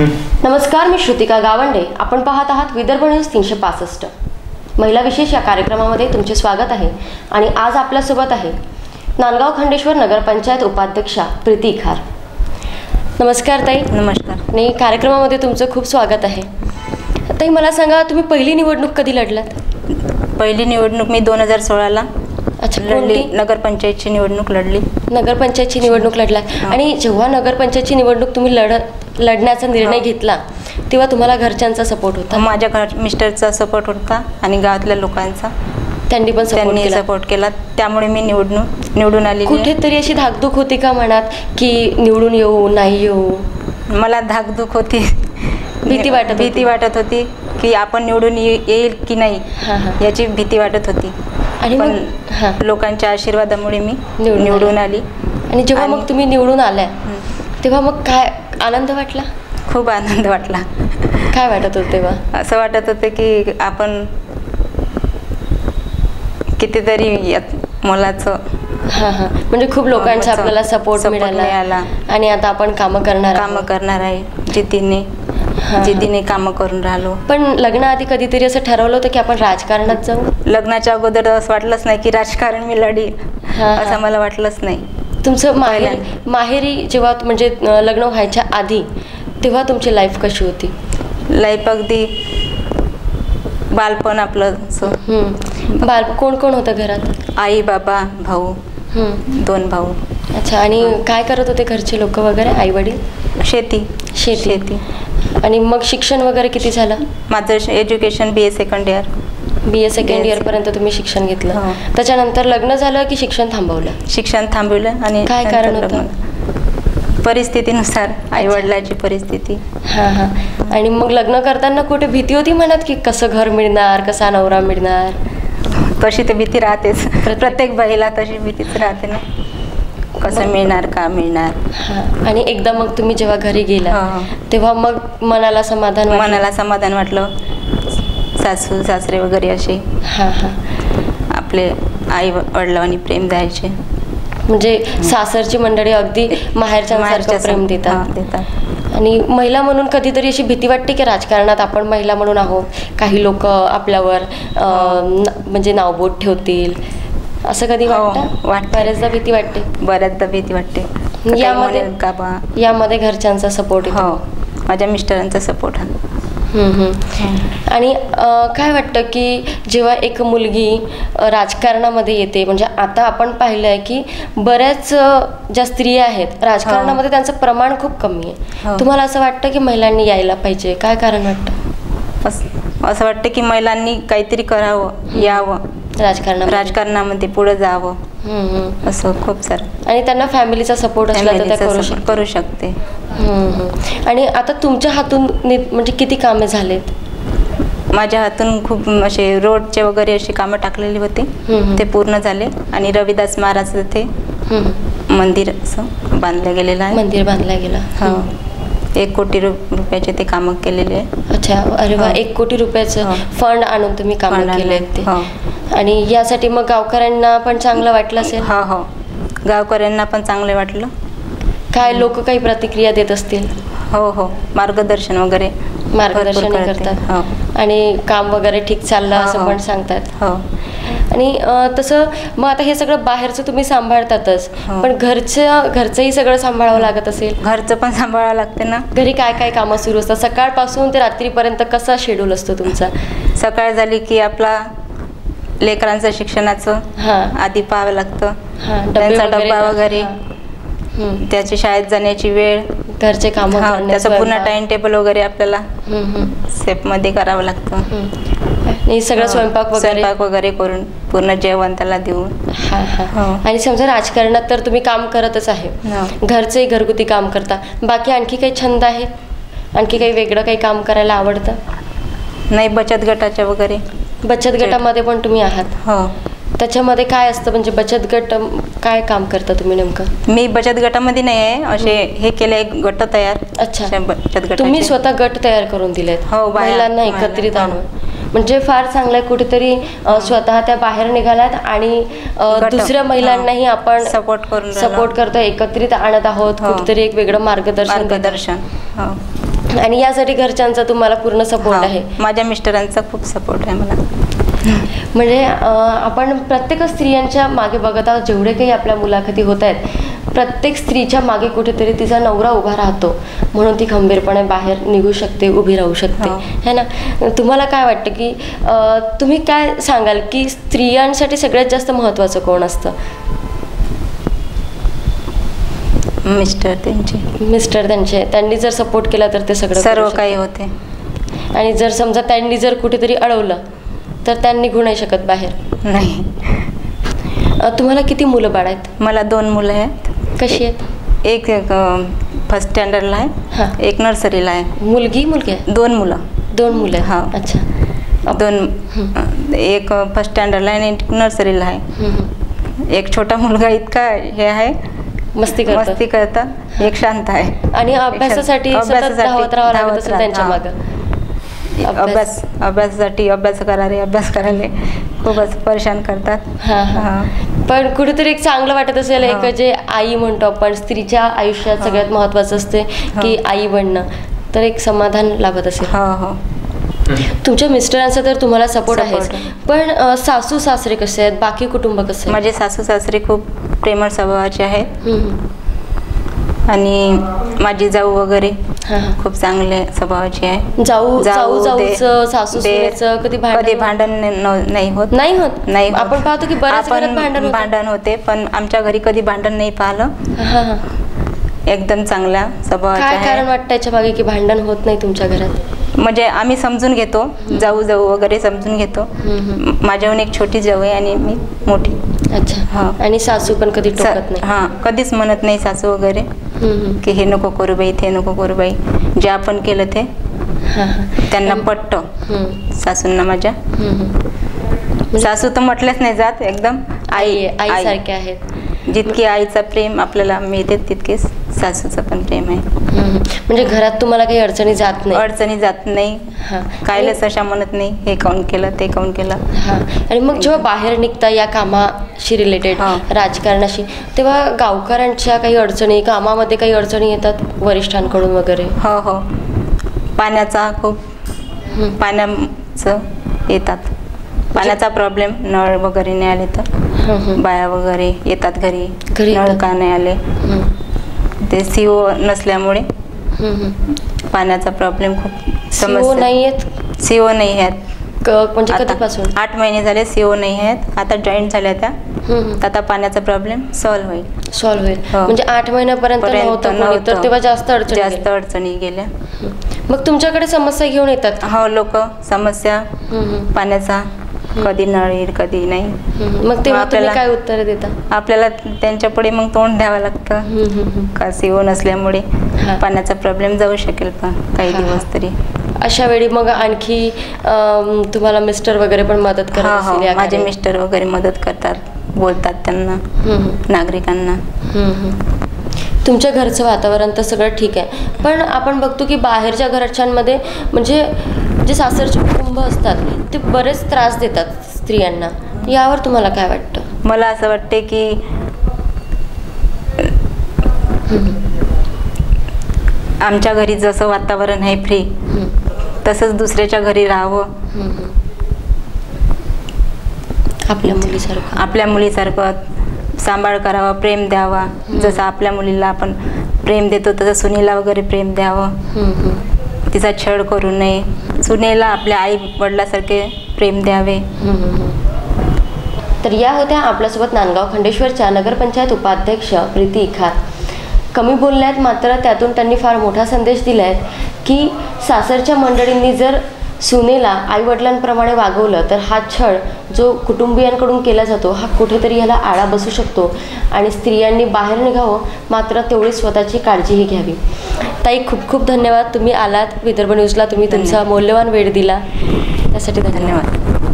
नमस्कार, मी श्रुतिका गावंडे. आपण पाहत आहात विदर्भ न्यूज 365. महिला विशेष या कार्यक्रमामध्ये तुमचे स्वागत आहे. आणि आज आपल्यासोबत आहे नांदगाव खंडेश्वर नगरपंचायत उपाध्यक्षा प्रीती खार. नमस्कार ताई. नमस्कार. आणि कार्यक्रमामध्ये तुमचं खूप स्वागत आहे. ताई, मला सांगा, तुम्ही पहिली निवडणूक कधी लढलात? पहिली निवडणूक मी 2016ला लढली. कोणती? नगरपंचायतची निवडणूक लढली. नगरपंचायतची निवडणूक लढलात. आणि जेव्हा नगरपंचायतची निवडणूक तुम्ही लढण्याचा निर्णय घेतला तेव्हा तुम्हाला घरच्यांचा सपोर्ट होता? माझ्या मिस्टरचा सपोर्ट होता आणि गावातल्या लोकांचा त्यांनी पण सपोर्ट केला. त्यामुळे मी निवडून आली. कुठेतरी अशी धाकधूक होती का मनात की निवडून येऊ नाही येऊ? मला धाकधूक होती, भीती वाटत होती की आपण निवडून येईल की नाही याची भीती वाटत होती. आणि पण लोकांच्या आशीर्वादामुळे मी निवडून आली. आणि जेव्हा मग तुम्ही निवडून आल्या तेव्हा मग काय आनंद वाटला? खूप आनंद वाटला. काय वाटत होतं तेव्हा? असं वाटत होते की आपण कितीतरी मुलाचं म्हणजे खूप लोकांचा आपल्याला सपोर्ट मिळाला आणि आता आपण कामं करणार आहे. जिद्दीने कामं करून राहिलो. पण लग्नाआधी कधीतरी असं ठरवलं होतं की आपण राजकारणात जाऊ? लग्नाच्या अगोदर असं वाटलंच नाही की राजकारण मी लढील, असं मला वाटलंच नाही. तुमचं माहेरी जेव्हा म्हणजे लग्न व्हायच्या आधी तेव्हा तुमची लाईफ कशी होती? लाईफ अगदी बालपण आपलं. कोण कोण होतं घरात? आई, बाबा, भाऊ, 2 भाऊ. अच्छा. आणि काय करत होते घरचे लोक वगैरे, आई वडील? शेती. आणि मग शिक्षण वगैरे किती झालं? माझं education BA second year. BA second year पर्यंत तुम्ही शिक्षण घेतलं. त्याच्यानंतर लग्न झालं की शिक्षण थांबवलं? शिक्षण थांबवलं. आणि काय कारण होतं? परिस्थितीनुसार, आई वडिलांची परिस्थिती. आणि मग लग्न करताना कुठे भीती होती मनात की कसं घर मिळणार, कसा नवरा मिळणार? तशी तर भीती राहतेच, प्रत्येक बाईला तशी भीतीच राहते ना, कसं मिळणार, का मिळणार. आणि एकदा मग तुम्ही जेव्हा घरी गेला तेव्हा मग मनाला समाधान वाटलं. सासू सासरे वगैरे असे आपले आई वडिलांनी प्रेम द्यायचे. म्हणजे सासरची मंडळी अगदी माहेरच्या प्रेम देतात. आणि महिला म्हणून कधीतरी अशी भीती वाटते की राजकारणात आपण महिला म्हणून आहोत, काही लोक आपल्यावर म्हणजे नावबोट ठेवतील, असं कधी वाटतं? बऱ्याचदा भीती वाटते. यामध्ये घरच्यांचा सपोर्ट? माझ्या मिस्टरांचा सपोर्ट. आणि काय वाटतं की जेव्हा एक मुलगी राजकारणामध्ये येते, म्हणजे आता आपण पाहिलं आहे की बऱ्याच ज्या स्त्रिया आहेत राजकारणामध्ये त्यांचं प्रमाण खूप कमी आहे. तुम्हाला असं वाटतं की महिलांनी यायला पाहिजे? काय कारण वाटतं? असं वाटतं की महिलांनी काहीतरी करावं, यावं राजकारणामध्ये, पुढे जावं, असं खूप सारं. आणि त्यांना फॅमिलीचा सपोर्ट असला तर त्या करू शकते. आणि आता तुमच्या हातून म्हणजे किती कामे झालेत? माझ्या हातून खूप असे रोडचे वगैरे अशी कामं टाकलेली होते, ते पूर्ण झाले. आणि रविदास महाराज ते मंदिर असं बांधलं गेलेलं आहे. मंदिर बांधलं गेलं. 1 कोटी रुपयाचे ते कामं केलेले आहे. अच्छा. अरे वा. 1 कोटी रुपयाचं फंड आणून तुम्ही कामं केले ते. आणि यासाठी मग गावकऱ्यांना पण चांगलं वाटलं असेल? गावकऱ्यांना पण चांगलं वाटलं. काय लोक काही प्रतिक्रिया देत असतील? मार्गदर्शन वगैरे करतात. आणि काम वगैरे ठीक चाललं असं पण सांगतात. आणि तसं मग आता हे सगळं बाहेरचं तुम्ही सांभाळतातच, पण घरचंही सगळं सांभाळावं लागत असेल? घरचं पण सांभाळावं लागते ना. घरी काय काय कामं सुरू असतात? सकाळपासून ते रात्रीपर्यंत कसा शेड्यूल असतो तुमचा? सकाळ झाली की आपला लेकरांचं शिक्षणाचं आधी पाहावं लागतं. त्यांचा डब्बा वगैरे, त्याची शाळेत जाण्याची वेळ, घरचे काम, त्याचं पूर्ण टाइम टेबल वगैरे आपल्याला सेपमध्ये करावं लागतं. सगळं स्वयंपाक वगैरे करून पूर्ण जेवण त्याला देऊन. आणि समजा राजकारणात तर तुम्ही काम करतच आहे, घरचंही घरगुती काम करता, बाकी आणखी काही छंद आहेत? आणखी काही वेगळं काही काम करायला आवडतं? नाही, बचत गटाच्या वगैरे. बचत गटामध्ये पण तुम्ही आहात? त्याच्यामध्ये काय असतं, म्हणजे बचत गट काय काम करता तुम्ही नेमकं? मी बचत गटामध्ये नाही आहे, असे हे केले गट तयार. अच्छा. बचत गट तुम्ही स्वतः गट तयार करून दिलेत महिलांना एकत्रित आणून? म्हणजे फार चांगलं आहे. कुठेतरी स्वतः त्या बाहेर निघाल्यात आणि दुसऱ्या महिलांनाही आपण सपोर्ट करतो, एकत्रित आणत आहोत. कुठेतरी एक वेगळं मार्गदर्शन. आणि यासाठी घरच्यांचा तुम्हाला पूर्ण सपोर्ट आहे? माझ्या मिस्टरांचा खूप सपोर्ट आहे मला. म्हणजे आपण प्रत्येक स्त्रियांच्या मागे बघत आहोत, जेवढे काही आपल्या मुलाखती होत आहेत, प्रत्येक स्त्रीच्या मागे कुठेतरी तिचा नवरा उभा राहतो, म्हणून ती खंबीरपणे बाहेर निघू शकते, उभी राहू शकते, है ना? तुम्हाला काय वाटतं की तुम्ही काय सांगाल की स्त्रियांसाठी सगळ्यात जास्त महत्त्वाचं कोण असतं? मिस्टर त्यांचे. त्यांनी जर सपोर्ट केला तर ते सर्व काही होते. आणि जर समजा त्यांनी जर कुठेतरी अडवलं तर त्यांनी निघू नाही शकत बाहेर? नाही. तुम्हाला किती मुलं बाळ आहेत? मला 2 मुलं आहेत. कशी आहेत? एक फर्स्ट स्टँडर्डला आहे, एक नर्सरीला आहे. मुलगी मुलगी आहे? 2 मुलं. 2 मुलं? हां. अच्छा. 2, एक फर्स्ट स्टँडर्डला आहे आणि एक नर्सरीला आहे. एक छोटा मुलगा इतका हे आहे, मस्ती करता. एक शांत आहे आणि अभ्यासासाठी सतत धावत राहावं लागत असेल त्यांच्या मागं. अभ्यास करायला खूपच परेशान करतात. पण कुठेतरी एक चांगलं वाटत असेल, एक जे आई म्हणतो आपण, स्त्रीच्या आयुष्यात सगळ्यात महत्त्वाचं असते की आई बनणं, तर एक समाधान लाभत असेल. तुमच्या मिस्टरांचा तर तुम्हाला सपोर्ट आहेच, पण सासू सासरे कसे आहेत, बाकी कुटुंब कसं आहे? माझे सासू सासरे खूप प्रेमळ स्वभावाचे आहेत आणि माझी जाऊ वगैरे खूप चांगले स्वभावाची आहे. सासू कधी भांडण नाही होत. आपण पाहतो की भांडण होते, पण आमच्या घरी कधी भांडण नाही पाहिलं. एकदम चांगल्या स्वभावाचे. काय कारण वाटतं याच्या मागे की भांडण होत नाही तुमच्या घरात? म्हणजे आम्ही समजून घेतो, जाऊ वगैरे समजून घेतो. माझ्याहून एक छोटी जाऊ आहे आणि मी मोठी. अच्छा. आणि सासू पण कधी टोकत नाही? कधीच म्हणत नाही सासू वगैरे की हे नको करू बाई, ते नको करू बाई. जे आपण केलं ते त्यांना पटतं सासूंना माझ्या. सासू तर म्हटलंच नाही जात, एकदम आई सारखे आहेत. जितकी आईचा प्रेम आपल्याला मिळते तितकेच सासूचं पण प्रेम आहे. म्हणजे घरात तुम्हाला काही अडचणी जात नाही. कायलाच अशा म्हणत नाही हे काऊन केलं, ते काऊन केलं. आणि मग जेव्हा बाहेर निघता या कामाशी रिलेटेड, राजकारणाशी, तेव्हा गावकऱ्यांच्या काही अडचणी, कामामध्ये काही अडचणी येतात वरिष्ठांकडून वगैरे? हो. पाण्याचं येतात. पाण्याचा प्रॉब्लेम, नळ वगैरे नाही आले तर बाया वगैरे येतात घरी. नळ का नाही आले, ते सीओ नसल्यामुळे पाण्याचा प्रॉब्लेम खूप समस्या. सीओ नाही आहेत म्हणजे कधीपासून? 8 महिने झाले सीओ नाही आहेत. आता जॉईंट झाल्या त्या. आता पाण्याचा प्रॉब्लेम सॉल्व्ह होईल. म्हणजे 8 महिन्यापर्यंत नव्हतं, तर तेव्हा जास्त अडचणी गेल्या. मग तुमच्याकडे समस्या घेऊन येतात? हो, लोक समस्या पाण्याचा, कधी नळ येईल कधी नाही. मग तेव्हा तुम्ही काय उत्तर देता? आपल्याला त्यांच्यापुढे मग तोंड द्यावं लागतं का सीओ नसल्यामुळे पाण्याचा प्रॉब्लेम जाऊ शकेल पण काही दिवस तरी. अशा वेळी मग आणखी तुम्हाला मिस्टर वगैरे पण मदत करतात? माझे मिस्टर वगैरे मदत करतात, बोलतात त्यांना, नागरिकांना. तुमच्या घरचं वातावरण तर सगळं ठीक आहे, पण आपण बघतो की बाहेरच्या घरच्यांमध्ये म्हणजे जे सासरचे कुटुंब असतात ते बरेच त्रास देतात स्त्रियांना. यावर तुम्हाला काय वाटतं? मला असं वाटते की आमच्या घरी जसं वातावरण आहे फ्री, तसंच दुसऱ्याच्या घरी राहावं. आपल्या मुलीसारखं सांभाळ करावा, प्रेम द्यावा. जसं आपल्या मुलीला आपण प्रेम देतो तसं सुनेला वगैरे प्रेम द्यावं. तिचा छळ करू नये. सुनेला आपल्या आई वडिलांसारखे प्रेम द्यावे. तर या होत्या आपल्यासोबत नांदगाव खंडेश्वरच्या नगरपंचायत उपाध्यक्ष प्रीती इखार. कमी बोलण्यात मात्र त्यातून त्यांनी फार मोठा संदेश दिला आहे की सासरच्या मंडळींनी जर सुनेला आईवडिलांप्रमाणे वागवलं तर हा छळ जो कुटुंबियांकडून केला जातो हा कुठेतरी ह्याला आळा बसू शकतो आणि स्त्रियांनी बाहेर निघावं, मात्र तेवढी स्वतःची काळजीही घ्यावी. ताई, खूप खूप धन्यवाद. तुम्ही आलात विदर्भ न्यूजला, तुम्ही तुमचा मौल्यवान वेळ दिला त्यासाठी धन्यवाद.